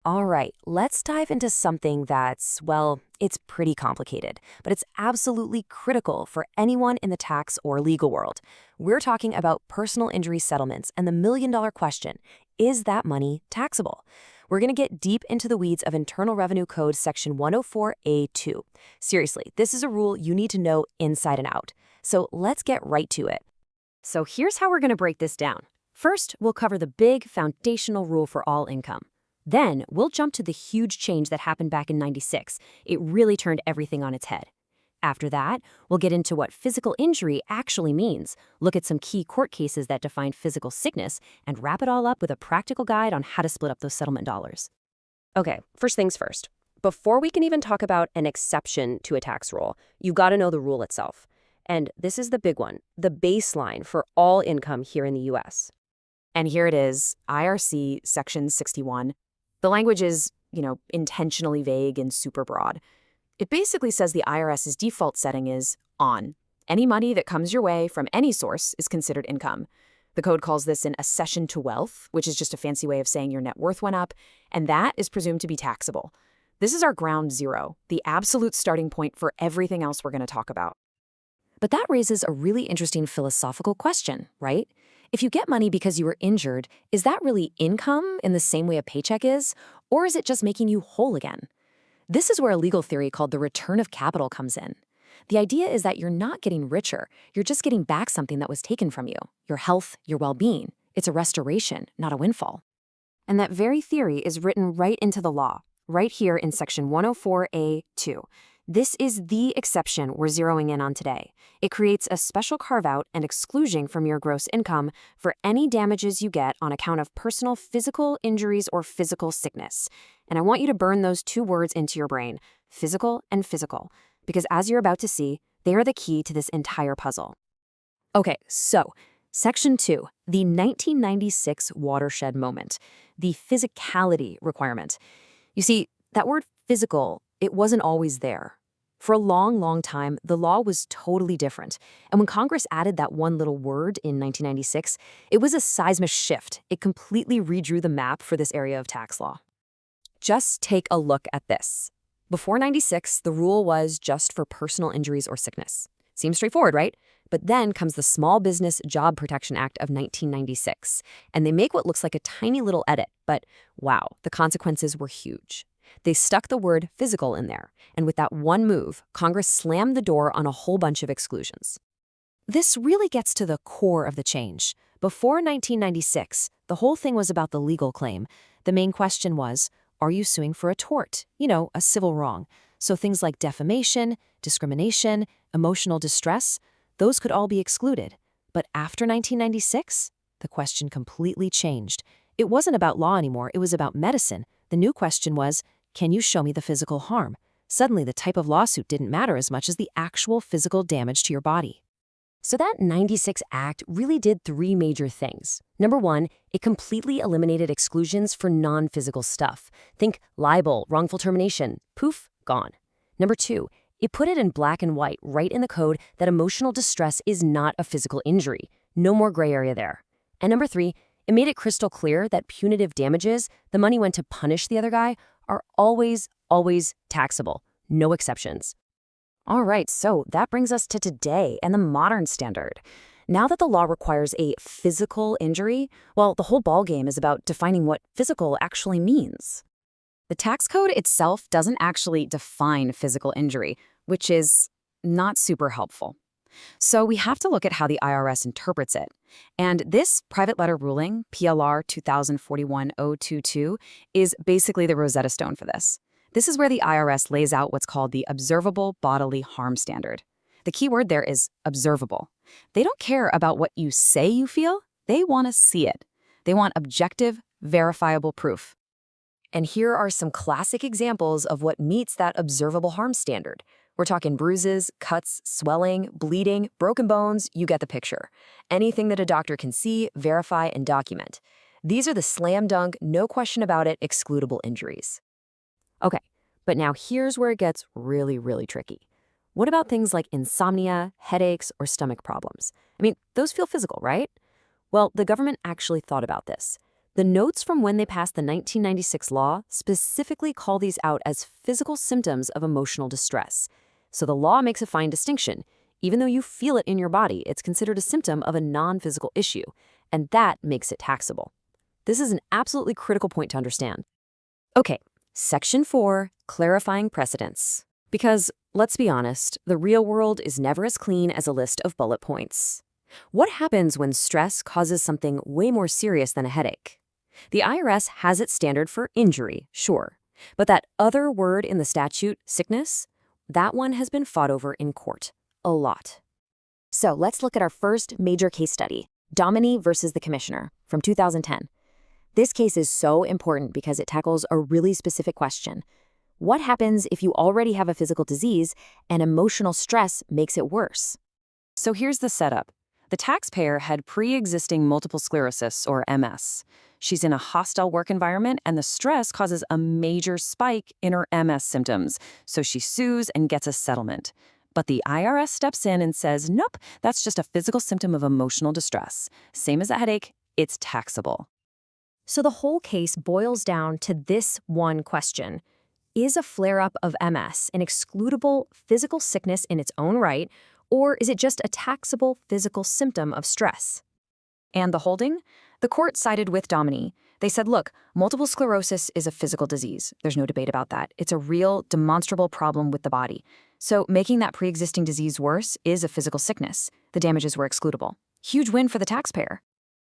All right, let's dive into something that's, well, it's pretty complicated, but it's absolutely critical for anyone in the tax or legal world. We're talking about personal injury settlements and the million-dollar question, is that money taxable? We're going to get deep into the weeds of Internal Revenue Code Section 104A2. Seriously, this is a rule you need to know inside and out. So let's get right to it. So here's how we're going to break this down. First, we'll cover the big foundational rule for all income. Then, we'll jump to the huge change that happened back in '96. It really turned everything on its head. After that, we'll get into what physical injury actually means, look at some key court cases that define physical sickness, and wrap it all up with a practical guide on how to split up those settlement dollars. Okay, first things first. Before we can even talk about an exception to a tax rule, you've got to know the rule itself. And this is the big one, the baseline for all income here in the U.S. And here it is, IRC Section 61. The language is, intentionally vague and super broad. It basically says the IRS's default setting is on. Any money that comes your way from any source is considered income. The code calls this an accession to wealth, which is just a fancy way of saying your net worth went up, and that is presumed to be taxable. This is our ground zero, the absolute starting point for everything else we're going to talk about. But that raises a really interesting philosophical question, right? If you get money because you were injured, is that really income in the same way a paycheck is? Or is it just making you whole again? This is where a legal theory called the return of capital comes in. The idea is that you're not getting richer, you're just getting back something that was taken from you. Your health, your well-being. It's a restoration, not a windfall. And that very theory is written right into the law, right here in Section 104A2. This is the exception we're zeroing in on today. It creates a special carve-out and exclusion from your gross income for any damages you get on account of personal physical injuries or physical sickness. And I want you to burn those two words into your brain, physical and physical, because as you're about to see, they are the key to this entire puzzle. Okay, so Section 2, the 1996 Watershed moment, the physicality requirement. You see, that word physical, it wasn't always there. For a long, long time, the law was totally different. And when Congress added that one little word in 1996, it was a seismic shift. It completely redrew the map for this area of tax law. Just take a look at this. Before 96, the rule was just for personal injuries or sickness. Seems straightforward, right? But then comes the Small Business Job Protection Act of 1996, and they make what looks like a tiny little edit, but wow, the consequences were huge. They stuck the word physical in there, and with that one move, Congress slammed the door on a whole bunch of exclusions. This really gets to the core of the change. Before 1996, the whole thing was about the legal claim. The main question was, are you suing for a tort? A civil wrong. So things like defamation, discrimination, emotional distress, those could all be excluded. But after 1996, the question completely changed. It wasn't about law anymore, it was about medicine. The new question was, can you show me the physical harm? Suddenly, the type of lawsuit didn't matter as much as the actual physical damage to your body. So that 96 Act really did three major things. Number one, it completely eliminated exclusions for non-physical stuff. Think libel, wrongful termination, poof, gone. Number two, it put it in black and white right in the code that emotional distress is not a physical injury. No more gray area there. And number three, it made it crystal clear that punitive damages, the money went to punish the other guy, are always, always taxable. No exceptions. All right, so that brings us to today and the modern standard. Now that the law requires a physical injury, well, the whole ballgame is about defining what physical actually means. The tax code itself doesn't actually define physical injury, which is not super helpful. So we have to look at how the IRS interprets it. And this private letter ruling, PLR 2041-022, is basically the Rosetta Stone for this. This is where the IRS lays out what's called the Observable Bodily Harm standard. The key word there is observable. They don't care about what you say you feel, they want to see it. They want objective, verifiable proof. And here are some classic examples of what meets that observable harm standard. We're talking bruises, cuts, swelling, bleeding, broken bones, you get the picture. Anything that a doctor can see, verify, and document. These are the slam dunk, no question about it, excludable injuries. Okay, but now here's where it gets really, really tricky. What about things like insomnia, headaches, or stomach problems? I mean, those feel physical, right? Well, the government actually thought about this. The notes from when they passed the 1996 law specifically call these out as physical symptoms of emotional distress. So the law makes a fine distinction. Even though you feel it in your body, it's considered a symptom of a non-physical issue, and that makes it taxable. This is an absolutely critical point to understand. Okay, Section 4, clarifying precedents. Because, let's be honest, the real world is never as clean as a list of bullet points. What happens when stress causes something way more serious than a headache? The IRS has its standard for injury, sure, but that other word in the statute, sickness, that one has been fought over in court. A lot. So let's look at our first major case study, Dominique versus the Commissioner, from 2010. This case is so important because it tackles a really specific question. What happens if you already have a physical disease and emotional stress makes it worse? So here's the setup. The taxpayer had pre-existing multiple sclerosis, or MS. She's in a hostile work environment, and the stress causes a major spike in her MS symptoms, so she sues and gets a settlement. But the IRS steps in and says, nope, that's just a physical symptom of emotional distress. Same as a headache, it's taxable. So the whole case boils down to this one question. Is a flare-up of MS an excludable physical sickness in its own right, or is it just a taxable physical symptom of stress? And the holding? The court sided with Dominique. They said, look, multiple sclerosis is a physical disease. There's no debate about that. It's a real, demonstrable problem with the body. So making that pre-existing disease worse is a physical sickness. The damages were excludable. Huge win for the taxpayer.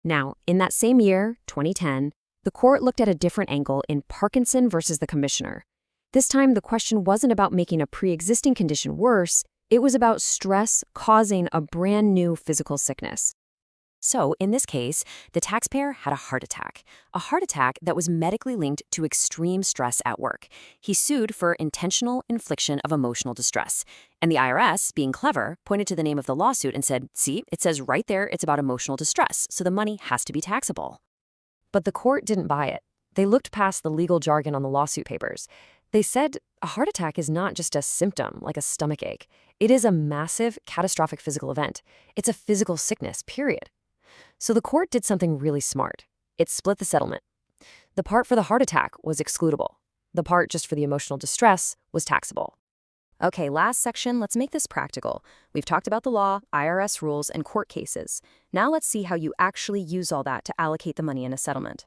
Now, in that same year, 2010, the court looked at a different angle in Parkinson versus the Commissioner. This time, the question wasn't about making a pre-existing condition worse. It was about stress causing a brand new physical sickness. So, in this case, the taxpayer had a heart attack that was medically linked to extreme stress at work. He sued for intentional infliction of emotional distress. And the IRS, being clever, pointed to the name of the lawsuit and said, see, it says right there it's about emotional distress, so the money has to be taxable. But the court didn't buy it. They looked past the legal jargon on the lawsuit papers. They said a heart attack is not just a symptom, like a stomach ache. It is a massive, catastrophic physical event. It's a physical sickness, period. So the court did something really smart. It split the settlement. The part for the heart attack was excludable. The part just for the emotional distress was taxable. Okay, last section, let's make this practical. We've talked about the law, IRS rules, and court cases. Now let's see how you actually use all that to allocate the money in a settlement.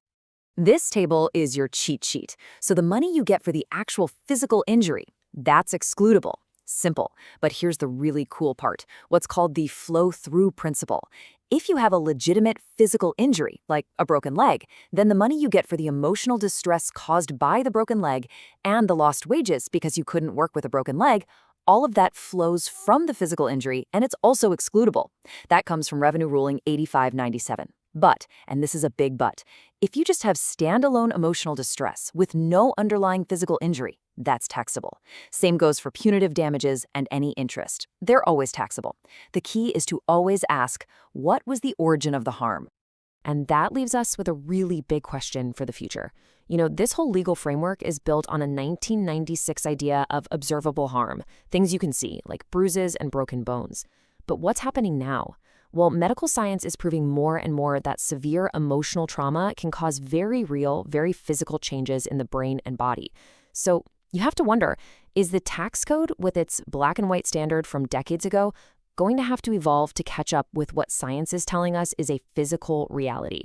This table is your cheat sheet. So the money you get for the actual physical injury, that's excludable. Simple. But here's the really cool part, what's called the flow-through principle. If you have a legitimate physical injury, like a broken leg, then the money you get for the emotional distress caused by the broken leg and the lost wages because you couldn't work with a broken leg, all of that flows from the physical injury, and it's also excludable. That comes from Revenue Ruling 8597. But, and this is a big but, if you just have standalone emotional distress with no underlying physical injury, that's taxable. Same goes for punitive damages and any interest. They're always taxable. The key is to always ask, what was the origin of the harm? And that leaves us with a really big question for the future. You know, this whole legal framework is built on a 1996 idea of observable harm, things you can see, like bruises and broken bones. But what's happening now? Well, medical science is proving more and more that severe emotional trauma can cause very real, very physical changes in the brain and body. So you have to wonder, is the tax code with its black and white standard from decades ago going to have to evolve to catch up with what science is telling us is a physical reality?